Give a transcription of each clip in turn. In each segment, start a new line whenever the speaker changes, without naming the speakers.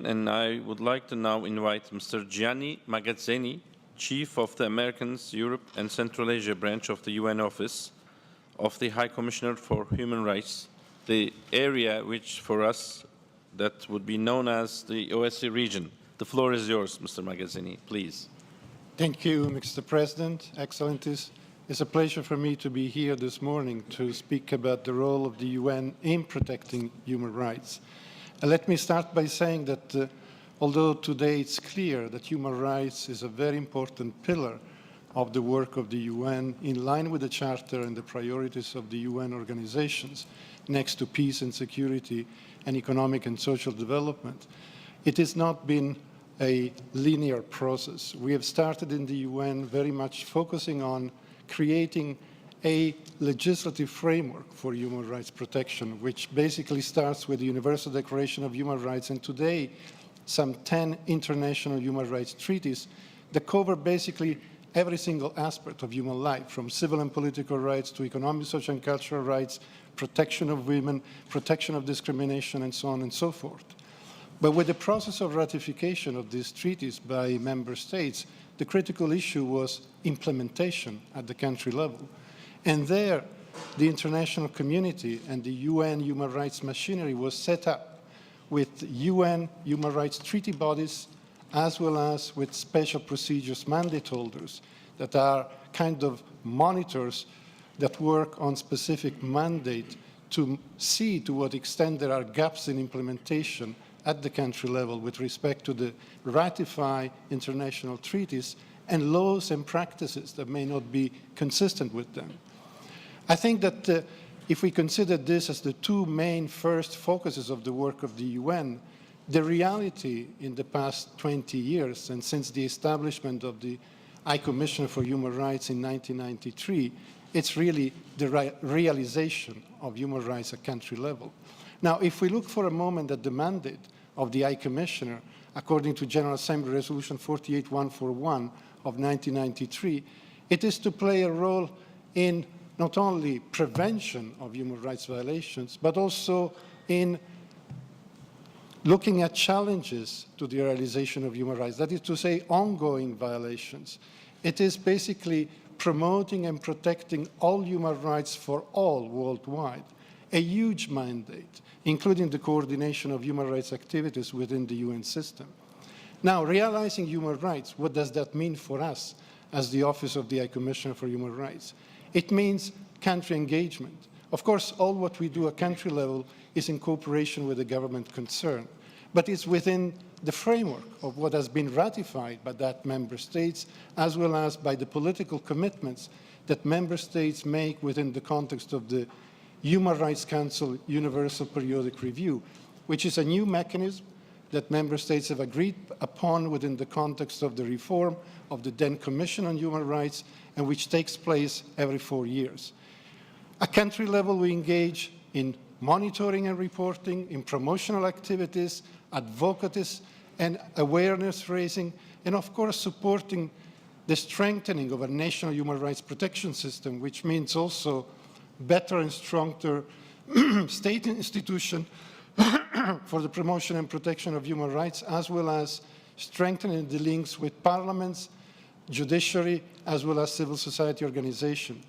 And I would like to now invite Mr. Gianni Magazzeni, Chief of the Americas, Europe and Central Asia branch of the UN Office of the High Commissioner for Human Rights, the area which for us that would be known as the OHCHR region. The floor is yours, Mr. Magazzeni, please.
Thank you, Mr. President. Excellencies, it's a pleasure for me to be here this morning to speak about the role of the UN in protecting human rights. Let me start by saying that although today it's clear that human rights is a very important pillar of the work of the UN in line with the Charter and the priorities of the UN organizations next to peace and security and economic and social development, it has not been a linear process. We have started in the UN very much focusing on creating a legislative framework for human rights protection, which basically starts with the Universal Declaration of Human Rights, and today some 10 international human rights treaties that cover basically every single aspect of human life, from civil and political rights to economic, social and cultural rights, protection of women, protection of discrimination, and so on and so forth. But with the process of ratification of these treaties by member states, the critical issue was implementation at the country level. And there, the international community and the UN human rights machinery was set up with UN human rights treaty bodies, as well as with special procedures mandate holders that are kind of monitors that work on specific mandate to see to what extent there are gaps in implementation at the country level with respect to the ratified international treaties and laws and practices that may not be consistent with them. I think that if we consider this as the two main first focuses of the work of the UN, the reality in the past 20 years and since the establishment of the High Commissioner for Human Rights in 1993, it's really the realization of human rights at country level. Now, if we look for a moment at the mandate of the High Commissioner, according to General Assembly Resolution 48141 of 1993, it is to play a role in not only prevention of human rights violations, but also in looking at challenges to the realization of human rights, that is to say, ongoing violations. It is basically promoting and protecting all human rights for all worldwide, a huge mandate, including the coordination of human rights activities within the UN system. Now, realizing human rights, what does that mean for us as the Office of the High Commissioner for Human Rights? It means country engagement. Of course, all what we do at country level is in cooperation with the government concerned, but it's within the framework of what has been ratified by that member states, as well as by the political commitments that member states make within the context of the Human Rights Council Universal Periodic Review, which is a new mechanism that member states have agreed upon within the context of the reform of the then Commission on Human Rights, and which takes place every 4 years. At country level, we engage in monitoring and reporting, in promotional activities, advocacy and awareness raising, and of course supporting the strengthening of a national human rights protection system, which means also better and stronger state institution for the promotion and protection of human rights, as well as strengthening the links with parliaments, judiciary, as well as civil society organizations.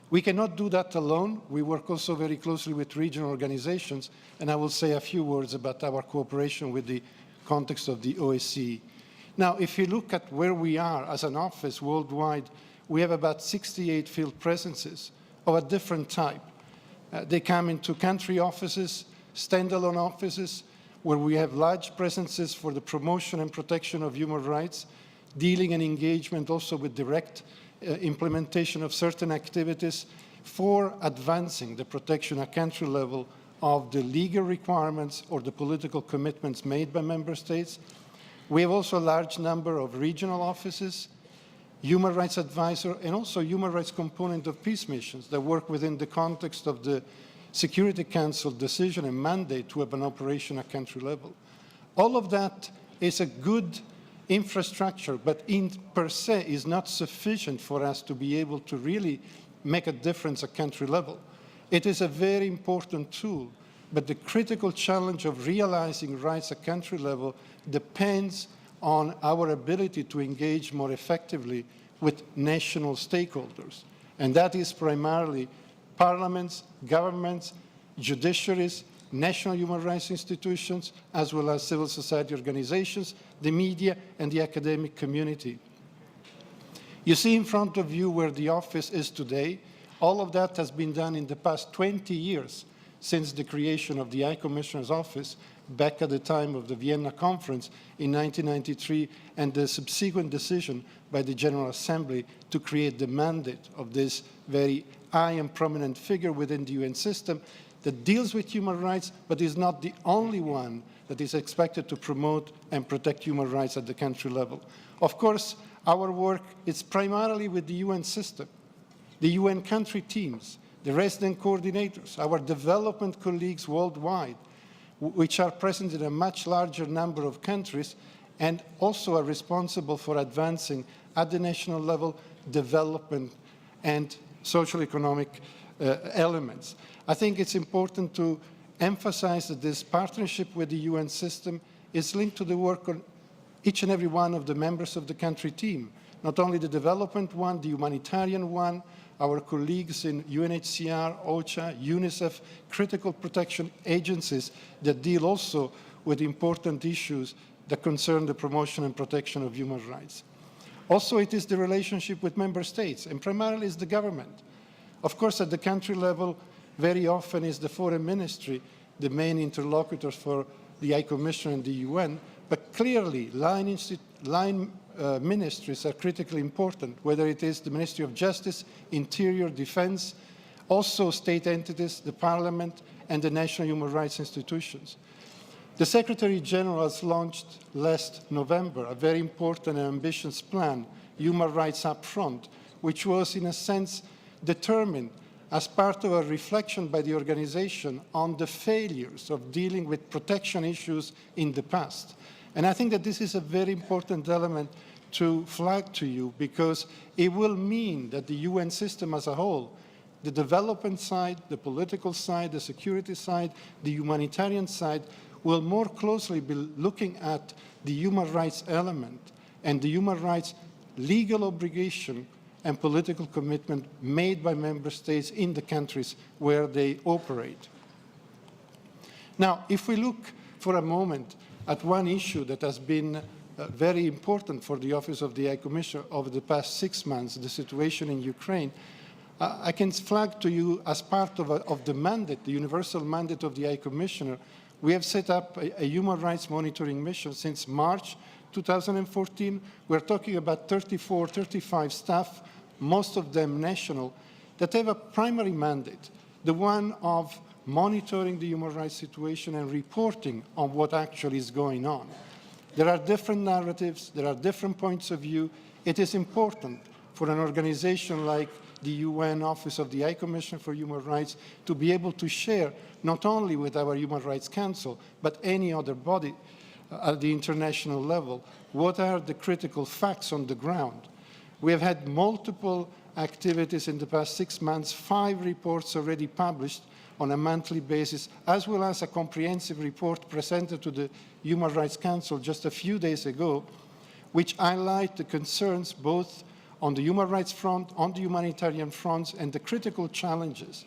We cannot do that alone. We work also very closely with regional organizations, and I will say a few words about our cooperation with the context of the OSCE. Now, if you look at where we are as an office worldwide, we have about 68 field presences of a different type. They come into country offices, standalone offices, where we have large presences for the promotion and protection of human rights, dealing and engagement also with direct implementation of certain activities for advancing the protection at country level of the legal requirements or the political commitments made by member states. We have also a large number of regional offices, human rights advisor, and also human rights component of peace missions that work within the context of the Security Council decision and mandate to have an operation at country level. All of that is a good infrastructure, but in per se is not sufficient for us to be able to really make a difference at country level. It is a very important tool but the critical challenge of realizing rights at country level depends on our ability to engage more effectively with national stakeholders. And that is primarily parliaments, governments, judiciaries, national human rights institutions, as well as civil society organizations, the media, and the academic community. You see in front of you where the office is today. All of that has been done in the past 20 years since the creation of the High Commissioner's Office back at the time of the Vienna Conference in 1993 and the subsequent decision by the General Assembly to create the mandate of this very high and prominent figure within the UN system that deals with human rights, but is not the only one that is expected to promote and protect human rights at the country level. Of course, our work is primarily with the UN system, the UN country teams, the resident coordinators, our development colleagues worldwide, which are present in a much larger number of countries and also are responsible for advancing at the national level development and social economic elements. I think it's important to emphasize that this partnership with the UN system is linked to the work on each and every one of the members of the country team, not only the development one, the humanitarian one, our colleagues in UNHCR, OHCHR, UNICEF, critical protection agencies that deal also with important issues that concern the promotion and protection of human rights. Also, it is the relationship with member states, and primarily is the government. Of course, at the country level, very often is the foreign ministry the main interlocutors for the High Commissioner and the UN, but clearly line ministries are critically important, whether it is the Ministry of Justice, Interior, Defense, also state entities, the Parliament, and the national human rights institutions. The Secretary General has launched last November a very important and ambitious plan, Human Rights Up Front, which was in a sense determined as part of a reflection by the organization on the failures of dealing with protection issues in the past. And I think that this is a very important element to flag to you because it will mean that the UN system as a whole, the development side, the political side, the security side, the humanitarian side, will more closely be looking at the human rights element and the human rights legal obligation and political commitment made by member states in the countries where they operate. Now, if we look for a moment at one issue that has been very important for the Office of the High Commissioner over the past 6 months, the situation in Ukraine, I can flag to you as part of the mandate, the universal mandate of the High Commissioner, we have set up a human rights monitoring mission since March 2014. We're talking about 34, 35 staff, most of them national, that have a primary mandate, the one of monitoring the human rights situation and reporting on what actually is going on. There are different narratives, there are different points of view. It is important for an organization like the UN Office of the High Commissioner for Human Rights to be able to share not only with our Human Rights Council, but any other body at the international level, what are the critical facts on the ground. We have had multiple activities in the past 6 months, 5 reports already published on a monthly basis, as well as a comprehensive report presented to the Human Rights Council just a few days ago, which highlight the concerns both on the human rights front, on the humanitarian fronts, and the critical challenges.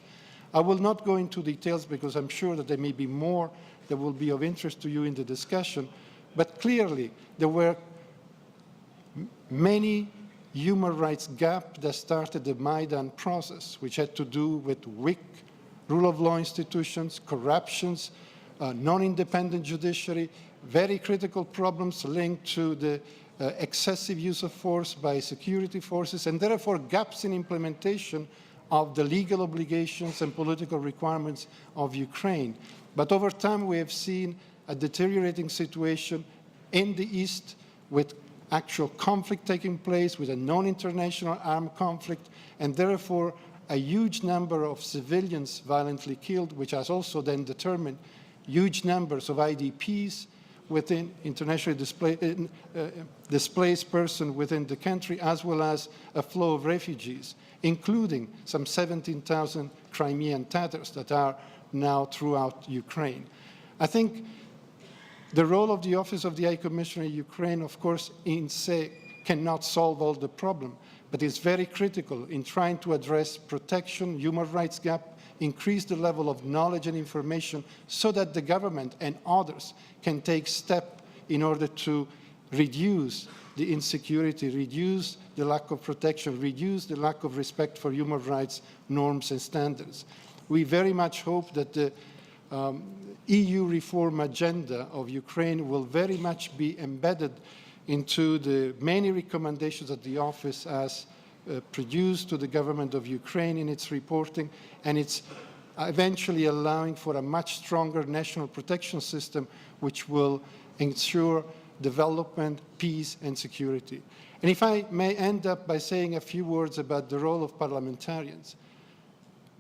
I will not go into details because I'm sure that there may be more that will be of interest to you in the discussion, but clearly there were many human rights gaps that started the Maidan process, which had to do with weak rule of law institutions, corruptions, non-independent judiciary, very critical problems linked to the excessive use of force by security forces, and therefore gaps in implementation of the legal obligations and political requirements of Ukraine. But over time, we have seen a deteriorating situation in the East with actual conflict taking place, with a non-international armed conflict, and therefore a huge number of civilians violently killed, which has also then determined huge numbers of IDPs within internationally displaced persons within the country, as well as a flow of refugees, including some 17,000 Crimean Tatars that are now throughout Ukraine. I think the role of the Office of the High Commissioner in Ukraine, of course, in se cannot solve all the problem, but it's very critical in trying to address protection, human rights gap, increase the level of knowledge and information so that the government and others can take steps in order to reduce the insecurity, reduce the lack of protection, reduce the lack of respect for human rights norms and standards. We very much hope that the EU reform agenda of Ukraine will very much be embedded into the many recommendations that the office has produced to the government of Ukraine in its reporting, and it's eventually allowing for a much stronger national protection system which will ensure development, peace, and security. And if I may end up by saying a few words about the role of parliamentarians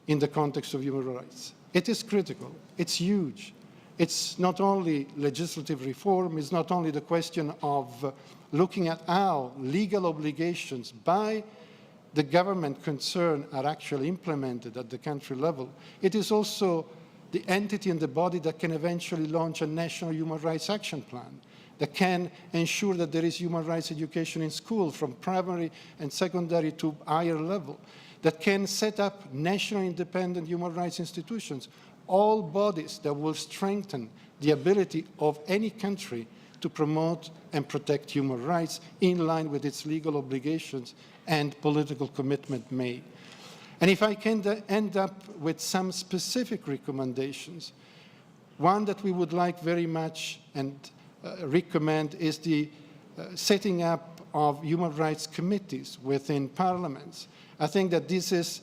in the context of human rights. It is critical. It's huge. It's not only legislative reform, it's not only the question of looking at how legal obligations by the government concerned are actually implemented at the country level. It is also the entity and the body that can eventually launch a national human rights action plan, that can ensure that there is human rights education in school from primary and secondary to higher level, that can set up national independent human rights institutions, all bodies that will strengthen the ability of any country to promote and protect human rights in line with its legal obligations and political commitment made. And if I can end up with some specific recommendations, one that we would like very much and recommend is the setting up of human rights committees within parliaments. I think that this is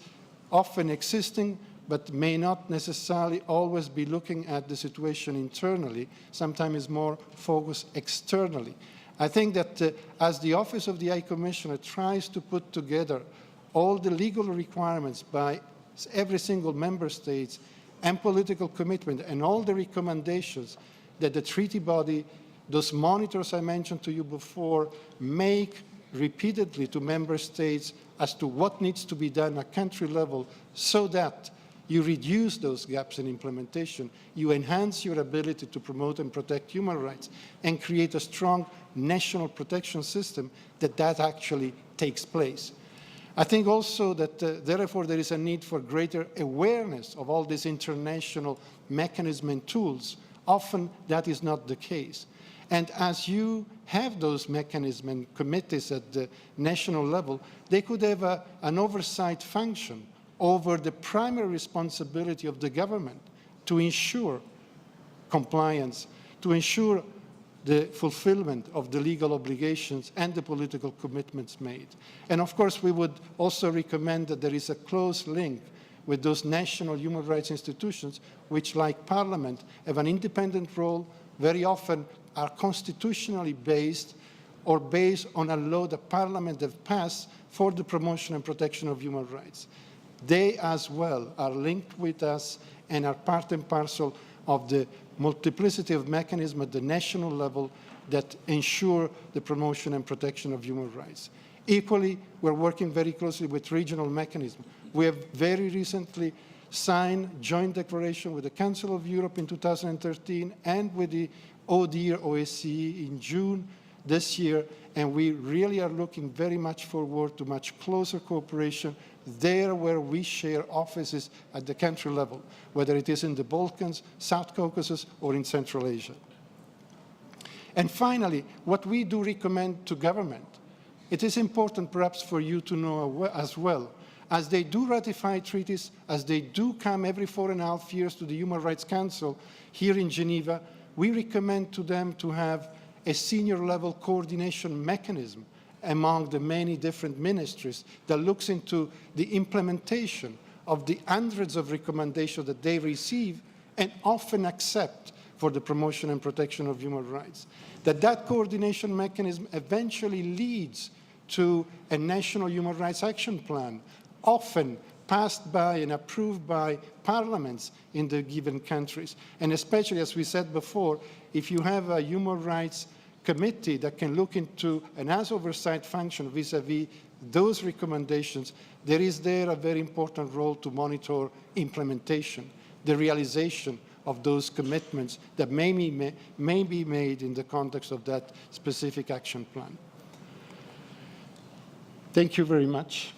often existing, but may not necessarily always be looking at the situation internally. Sometimes it's more focused externally. I think that as the Office of the High Commissioner tries to put together all the legal requirements by every single member state and political commitment and all the recommendations that the treaty body, those monitors I mentioned to you before, make repeatedly to member states as to what needs to be done at country level so that you reduce those gaps in implementation, you enhance your ability to promote and protect human rights, and create a strong national protection system that actually takes place. I think also that, therefore, there is a need for greater awareness of all these international mechanisms and tools. Often that is not the case. And as you have those mechanisms and committees at the national level, they could have an oversight function over the primary responsibility of the government to ensure compliance, to ensure the fulfillment of the legal obligations and the political commitments made. And of course, we would also recommend that there is a close link with those national human rights institutions, which, like Parliament, have an independent role, very often are constitutionally based or based on a law that Parliament have passed for the promotion and protection of human rights. They as well are linked with us and are part and parcel of the multiplicity of mechanisms at the national level that ensure the promotion and protection of human rights. Equally, we're working very closely with regional mechanisms. We have very recently signed joint declaration with the Council of Europe in 2013 and with the OHCHR-OSCE in June this year, and we really are looking very much forward to much closer cooperation there where we share offices at the country level, whether it is in the Balkans, South Caucasus, or in Central Asia. And finally, what we do recommend to government, it is important perhaps for you to know as well, as they do ratify treaties, as they do come every 4.5 years to the Human Rights Council here in Geneva, we recommend to them to have a senior level coordination mechanism among the many different ministries that looks into the implementation of the hundreds of recommendations that they receive and often accept for the promotion and protection of human rights. That coordination mechanism eventually leads to a national human rights action plan, often passed by and approved by parliaments in the given countries. And especially, as we said before, if you have a human rights committee that can look into and has oversight function vis-à-vis those recommendations, there is there a very important role to monitor implementation. the realization of those commitments that may be made in the context of that specific action plan. Thank you very much.